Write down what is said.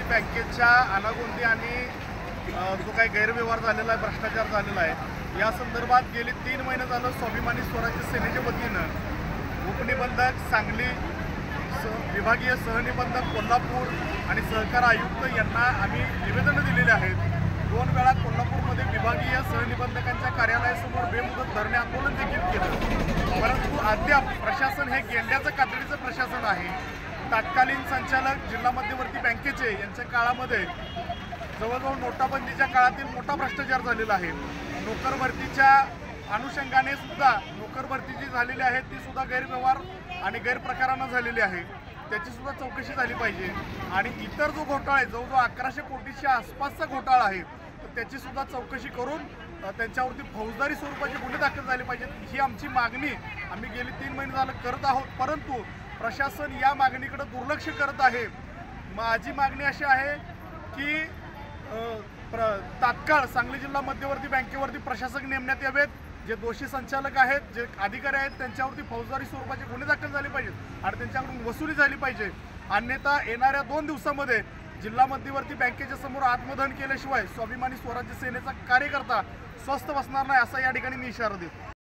बँकेच्या अनागोंदी आणि जो काही गैरव्यवहार झालेला आहे, भ्रष्टाचार झालेला आहे, या संदर्भात गेली 3 महिने झालं स्वाभिमानी स्वराज्य सेनेच्या वतीनं उपनिबंधक सांगली, विभागीय सहनिबंधक कोल्हापूर आणि सहकार आयुक्त यांना आम्ही निवेदनं दिलेले आहेत। 2 वेळा कोल्हापूरमध्ये विभागीय सहनिबंधकांच्या कार्यालयासमोर बेमुदत धरणे आंदोलन देखील केलं, परंतु अद्याप प्रशासन हे गेंड्याचं कातडीचं प्रशासन आहे। तत्कालीन संचालक जिल्हा मध्यवर्ती बँकेचे यांच्या काळामध्ये जवळजवळ नोटाबंदीच्या काळातील मोठा भ्रष्टाचार झालेला आहे। नोकर भरतीच्या अनुषंगाने सुद्धा नोकर भरती जी झालेली आहे ती सुद्धा गैरव्यवहार आणि गैरप्रकारानं झालेली आहे, त्याची सुद्धा चौकशी झाली पाहिजे। आणि इतर जो घोटाळा आहे, जवळजवळ 1100 कोटीच्या आसपासचा घोटाळा आहे, तर त्याची सुद्धा चौकशी करून त्यांच्यावरती फौजदारी स्वरूपाचे गुन्हे दाखल झाले पाहिजेत। ही आमची मागणी आम्ही गेली 3 महिने झालं करत आहोत, परंतु प्रशासन या मागणीकडे दुर्लक्ष करत आहे। माझी मागणी अशी आहे की तात्काळ सांगली जिल्हा मध्यवर्ती बँकेवरती प्रशासक नेमण्यात यावेत। जे दोषी संचालक आहेत, जे अधिकारी आहेत, त्यांच्यावरती फौजदारी स्वरूपाचे गुन्हे दाखल झाले पाहिजेत आणि त्यांच्याकडून वसुली झाली पाहिजे। अन्यथा येणाऱ्या 2 दिवसांमध्ये जिल्हा मध्यवर्ती बँकेच्या समोर आत्मदहन केल्याशिवाय स्वाभिमानी स्वराज्य सेनेचा कार्यकर्ता स्वस्थ बसणार नाही, असा या ठिकाणी मी इशारा देतो।